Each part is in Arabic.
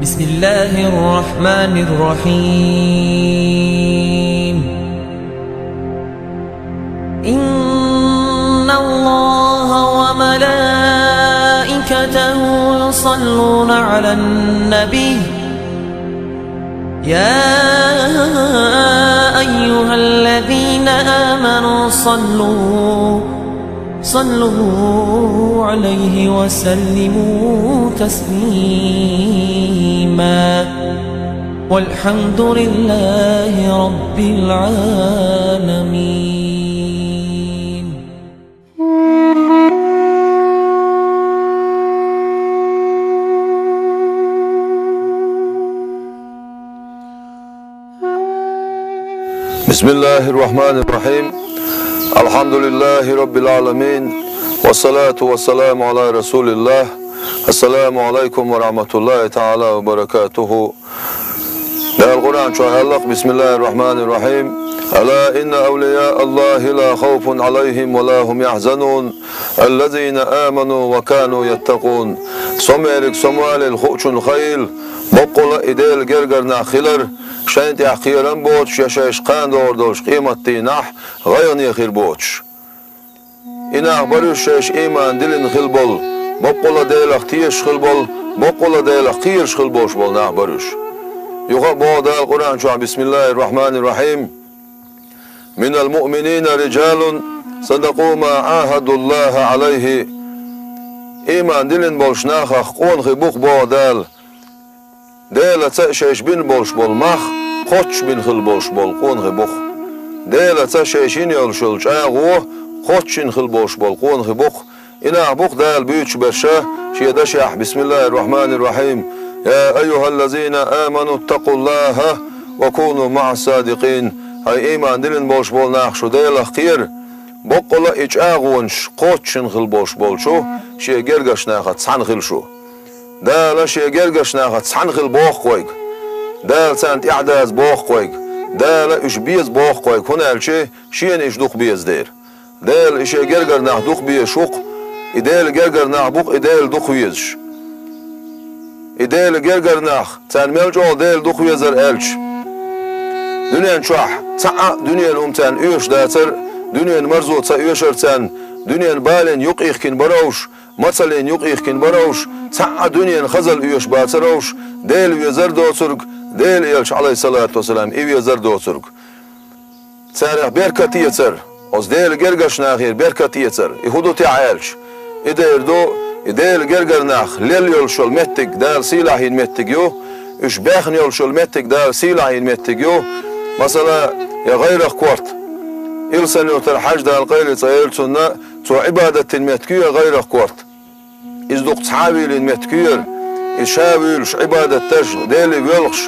بسم الله الرحمن الرحيم. إن الله وملائكته يصلون على النبي يا أيها الذين آمنوا صلوا عليه وسلموا تسليما والحمد لله رب العالمين. بسم الله الرحمن الرحيم. الحمد لله رب العالمين والصلاة والسلام على رسول الله. السلام عليكم ورحمة الله تعالى وبركاته. القرآن شاهلق. بسم الله الرحمن الرحيم. ألا إن أولياء الله لا خوف عليهم ولا هم يحزنون الذين آمنوا وكانوا يتقون. سمعلك سموال الخوش الخيل بقول إدال جرجرنا خلر شاينت أخيرا بوتش يشاش قاند أردوش قيمتي نح غيرني خير بوتش إن أخبرش شاش إيمان دلن خلبول بقول ديل أختيش خلبول بقول ديل أخيرش خلبوش بول نخبرش يقول بعد القرآن شو بسم الله الرحمن الرحيم. من المؤمنين رجال صدقوا ما عاهدوا الله عليه. إيمان دلن بولش ناخ قون خبوخ بعدال ديلا تشيش بن بولش بول مخ خوش بن خل بولش بول قون خبوخ ديلا تشيشين يلشلش آغوه خوشين خل بولش بول قون خبوخ إنا بوخ دال بيوتش برشا شيدشح. بسم الله الرحمن الرحيم. يا أيها الذين آمنوا اتقوا الله وكونوا مع الصادقين. هاي إيمان دلن بولش بول ناخشو ديلا خير بقولا إج آغونش خوشين خل بولش بولشو شي جرگش ناخد سان خلشو دال شي جرگش ناخد سان خل بوخ قويق دال سانت إعداز بوخ قويق دال إش بيز بوخ قويق هنا الشي شين إش دوخ بيز دير دال إش جرگر ناخ دوخ بيز شوق إدال جرگر ناخ بوخ إدال دوخ ويزش إدال جرگر ناخ تان ملجو دال دوخ ويزر ألش دنيا نشوح تسعى دنيا الأمتان إيش داتر دنيا مرزو تسا إيشر تان دنيا بالين يقيخ كن بروش مثلا يقيخ كن بروش تسعى دنيا خزل إيش باتروش ديل ويزر دوترك ديل إيش عليه الصلاة والسلام إيه ويزر دوترك تسارح بركة يتر أز ديل جرجش ناخير بركة يتر يهودو تعالش إدير دو إديل جرجر ناخ ليل يلشل متك دال سيلاحين متك يو إش باخن يلشل متك دال سيلاحين متك يو مثلا يا غير كورت إلسن يوتر حج دال قيل تسيل سنة تو عبادة المتكية غير كورت إزدوق تصحابي للمتكير إشاويلش عبادة تج ديلي ويلخش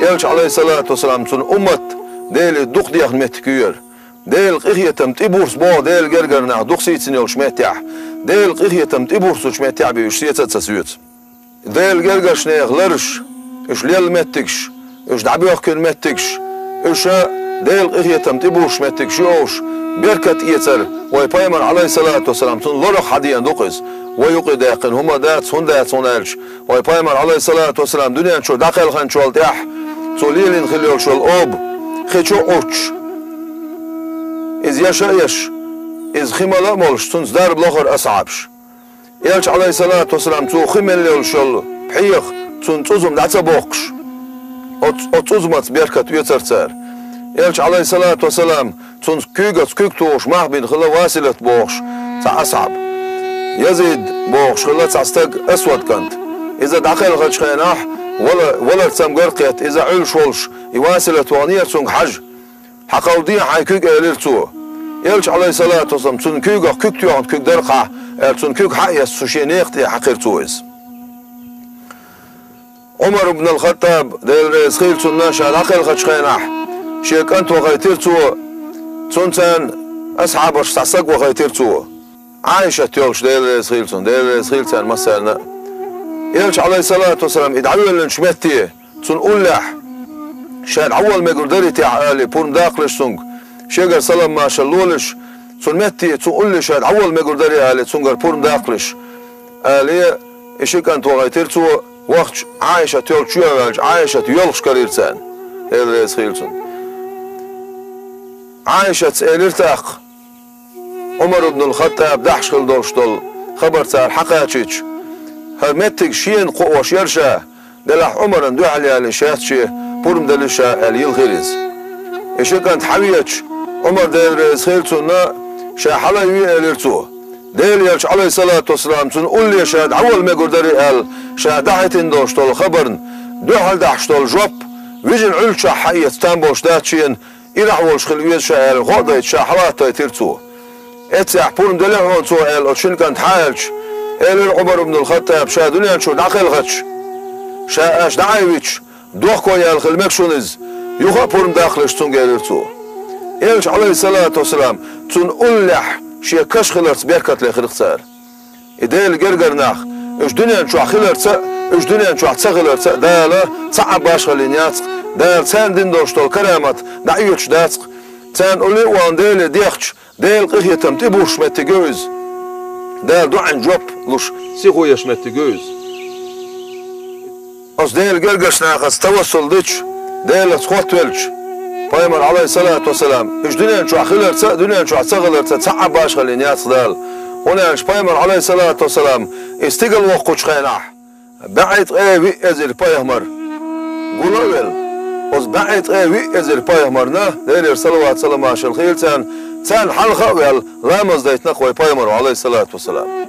يلش عليه الصلاة والسلام سن أمت ديلي دوق ديخ متكير ديل قيخية تمتبورس بو ديل جرجرنا دوق سيتسن يلش متيح ديل قيخية تمتبورس وش متيح بيش سيتة تسويت ديل جرجرش نيخ لرش إش ليل متكش إش دعبيوخ كن متكش إش ديل قيخية تمتبورش متكش يوش بركة إيتر ويبايمر عليه الصلاة والسلام تن لرخ حديا دوقز ويقي داقن هما دات هنالش ويبايمر عليه الصلاة والسلام دنيا شو داخل خان شو التاح توليلين خليول شو الأوب خيشو أوتش إز يش إز خملا مولش تنز دار بلغر أصعبش يلش عليه الصلاة والسلام تو خمل شو بحيخ تن تزم دعتا بوقش أتزمت بركة إيتر تار يلش عليه الصلاة والسلام تون كيكتوش مع بين خلا واسلة بوخش تاع أصعب يزيد بوخش خلا تاع استق أسود كنت إذا دخل خدش خيناح ولا تسام قرقيت إذا عل شولش يواسلة وانية تون حج حقودية حي كيك إليرتو يلش عليه الصلاة والسلام تون كيكتو عند كيك درقة تون كيك حقيس سوشينيختي حقيرتوز. عمر بن الخطاب ديل رئيس خيل تون ناشا دخل خدش خيناح شيك أنت وغيتيرتو تونتان أصحابش تعسق وغيتيرتو عايشة يولش ديل رسخيلتون ديل رسخيلتان مثلا يلش عليه الصلاة والسلام يدعوه لنشمتيه تون أولح شان أول ما يقدر تعالي بون داقلش تونج شجر سلام ما شلولش تون متي تون أولش أول ما يقدر تعالي تونجر بون داقلش آلية إيش كان توغيتيرتو وقت عائشة تقول شو عائشة يلش كريرتان الرئيس خيلتون عائشة تسألرتاق عمر بن الخطاب دحش خل دولشتول خبر تار حقاتش هرمتك شين قوش يرشا دلح عمر ندوح على الشاتشي بورم دلشا اليل خيرز إيش كانت حبيتش عمر دل خيلتون شا حلا يلرتو دل يلش عليه الصلاة والسلام تون قول لي شاد أول ما قدري قال شا دحتين دوشتول خبرن دوحل دحشتول جوب ويجن علشا حقيقة تنبوش داتشين إلحولش خلوية شا ال غضيت شا حلاتا يترتو اتسع بورم دلهم تو ال أتشين كانت حالش ال عمر بن الخطاب شا دنيا شو داخل غتش شا اش دعايويتش دوخ كويا الخلمك شونز يوخا بورم داخلش تون جيرتو إلش عليه الصلاة والسلام تون أولح شي كش خلرت بيركت لخرختار إديل جرجرناخ إش دنيا شو خلرت إش دنيا شو خلرت دالا صعب باش خلينيات دال تان دين دوشتول كرامات دعيوش داتق تان أولي وان ديل ديخش ديل قيتم تبوش متجوز دال دوعن جوب لوش سيخويش متجوز أص ديل جرجرناخ استوصل ديش ديل تخوت ولش بايمر عليه الصلاة والسلام إش دنيا شو خلرت دنيا شو خلرت صعب باش خلينيات دال هنا إش بايمر عليه الصلاة والسلام استقل وقوش خيناح بعد غيبي أزل بايمر قولوا وز بعد غيبي أزل بايمرنا دير صلوات سلام عشان خيل تان حلقة ويال لامز دايت نقوي بايمر عليه الصلاة والسلام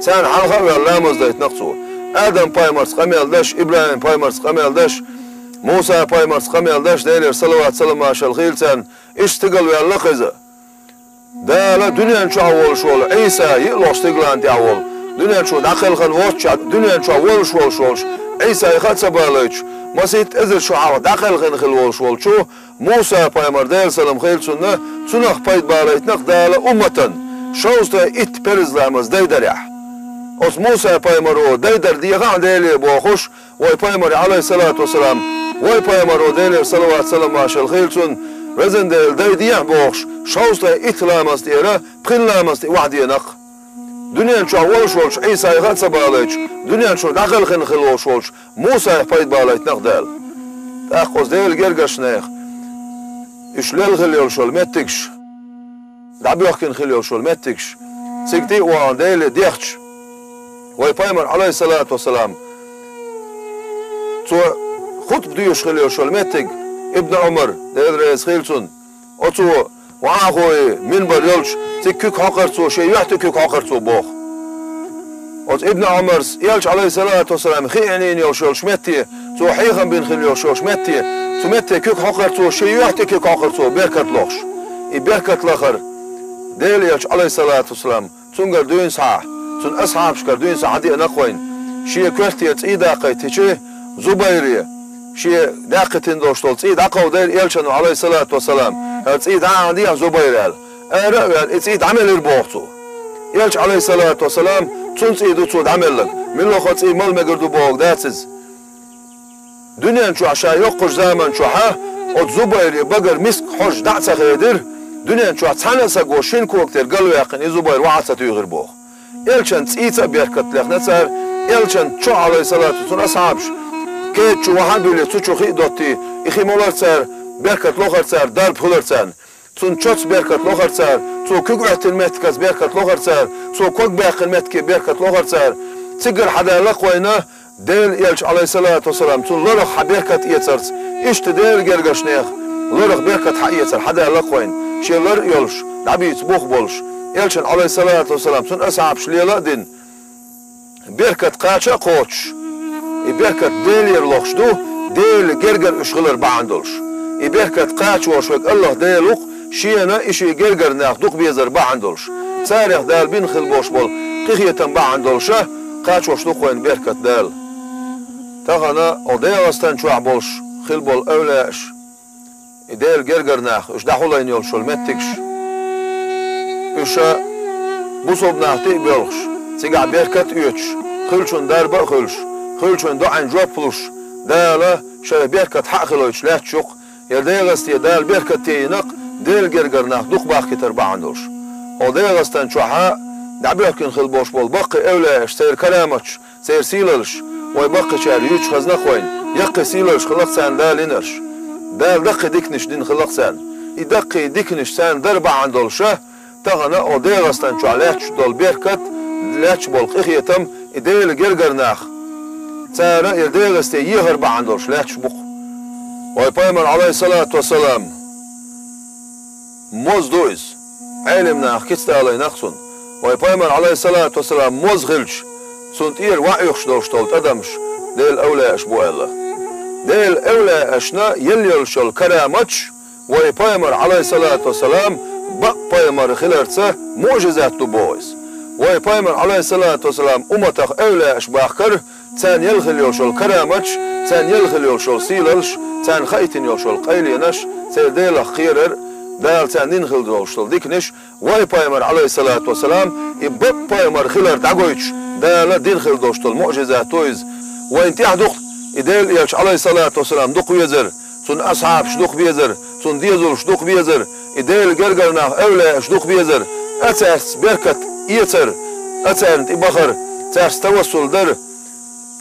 تان حلقة ويال لامز دايت نقصو آدم بايمر سقميل داش إبراهيم بايمر سقميل داش موسى بايمر سقميل داش دير صلوات سلام عشان خيل اشتغل ويال لقزة دالا دنيا شو أول شول عيسى يقلوش تقلان تعول دنيا شو داخل خن واتش دنيا شو أول شولش عيسى يخد سباليش مسيت أزل شو عاو داخل خن خل شول شو موسى بايمر دير سلام خيل سنخ بايت باليت نخ دالا أمة شوزتا إت برز لامز ديدريح أس موسى بايمر ديدر ديغا ديلي بوخش واي بايمر عليه الصلاة والسلام واي بايمر ديلي صلوات سلام عشان خيل رزن ديل ديديح بوخش شوزتا إت لامز ديرا بخين لامز دي وحدي نخ دنيا شو أول شولش عيسى يخد سباليش دنيا شو داخل خن خل شولش موسى بايت باليت نخ دال تأخذ ديل جرجش نيخ إش ليل خليل شول متكش دعبي أخكن خليل شول متكش سكتي وان ديل ديختش واي بايمر عليه الصلاة والسلام تو خط بديوش خليل شول متك ابن عمر ديل رئيس خيلسون أتو وعاخوي منبر يلش تكيك حقرتو شي يحتكيك حقرتو بوخ أت ابن عمر يلش عليه الصلاة والسلام خيعنين يلشول شمتي تو حيخا بين خليل شول شمتي تمتى كيك حقرتو شي يحتى كيك حقرتو بيركت لوخش بيركت لخر ديل يلش عليه الصلاة والسلام تنقر دوين ساعة تن أصحاب شكر دوين ساعة دي نقوين شي كورتي تسيدا قيت شي زبيرية شي داقتين دوشتول تسيد عقو ديل يلشنو عليه الصلاة والسلام تسيد عندي زبيرية أنا تسيد عمل البوختو يلش عليه الصلاة والسلام تن تسيدو تسود عمل لك من لو خد تسيد مال مقردو بوغ داتز دنيا شو عشان يقش زمان شو ها زبير بقر مسك حج دعسة خيدر دنيا شو عتحنسا قوشين كوكتر قالوا يقين زبير وعسة يغير بوخ إلشان تسيتا بيركت لك نتسار إلشان شو عليه الصلاة والسلام أصحابش كيت شو واحد بيلي تشو خي دوتي إخي مولار سار بيركت لوخر سار دارب خلر سار تون شوتس بيركت لوخر سار تو كقعت المتكس بيركت لوخر سار تو كوك باقي المتكي بيركت لوخر سار تقر حدا لقوينه ديل يلش عليه الصلاة والسلام تون لرخ حبيركت يترس إيش ديل جرجش نيخ لرخ بيركت حيتر حدا لقوين شي لر يلش دعبيت بوخ بولش يلشن عليه الصلاة والسلام تون أصعب شليلا دين بيركت قاتشا قوتش بيركت ديل يرلوخش دو ديل جرجر اشغلر بعندلش بيركت قاتش وشوك الله ديلوق شينا إشي جرجر ناخدوق بيزر بعندلش ساريخ دال بين خلبوش بول قيخيتن بعندلشه قاتش وشلوق وين بيركت دال تاغنا أوديا وستان شوع بولش خل بول أولاش إديل جرجر ناخ إش دحولين يول شول متكش إش بوصوب ناختي بيولش سيقع بيركت يوتش خلشون داربا خلشون دعين جوبلوش دالا شا بيركت حق خلوش لا تشوق يديل غستي دال بيركت تينق ديل جرجر ناخ دوق باخي تربع عندوش أوديا غستان شوعها دعبيكن خل بوش بول بقي أولاش سير كلامتش سير سيللش ويبقى شعر يوش خزنا خوين يقي سيلوش خلق سان دالينرش دال دقي ديكنش دين خلق سان يدقي ديكنش سان دربع عندولشه تغنى أوديغستان شعلاتش دول بيركت لاتش بولق إخيتم إديل جرجرناخ تارا إديغستي يهرب عندولش لاتش بوق ويبايمر عليه الصلاة والسلام موز دويز علمنا كتست علي نقصن ويبايمر عليه الصلاة والسلام موز غلش سنتير وعيخش دوشتولت أدمش ديل أولى أشبو الله ديل أولى أشنا يليلش الكرامتش ويبايمر عليه الصلاة والسلام بق بايمر خلرتسه معجزات تبويس ويبايمر عليه الصلاة والسلام أمتخ أولى أشباخكر تان يلخل يوشل كرامتش تان يلخل يوشل سيللش تان خيتن يوشل قيلينش تان ديل خيرر دال تان ننخل يوشل ديكنش ويبايمر عليه الصلاة والسلام يبق بايمر خلر تعقويتش دال دينخل دوشتل معجزات تويز وينتيح دخل إديل يلش عليه الصلاة والسلام دق بيزر سن أصحاب شدوق بيزر سن ديزل شدوق بيزر إديل جرجرنا أولى شدوق بيزر أترس بركت يتر أترنت إبخر ترس توصل در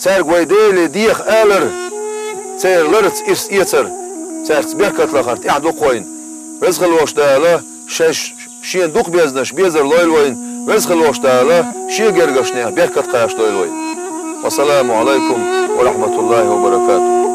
تر ويديل ديخ آلر تر لرت إرس يتر ترس بركت لخرت إحدوق وين رزق الوش دالا شين دوق بيزنش بيزر لويل وين رزق الوش دالا شي جرجشنيه بركت قاش لويل وين والسلام عليكم ورحمة الله وبركاته.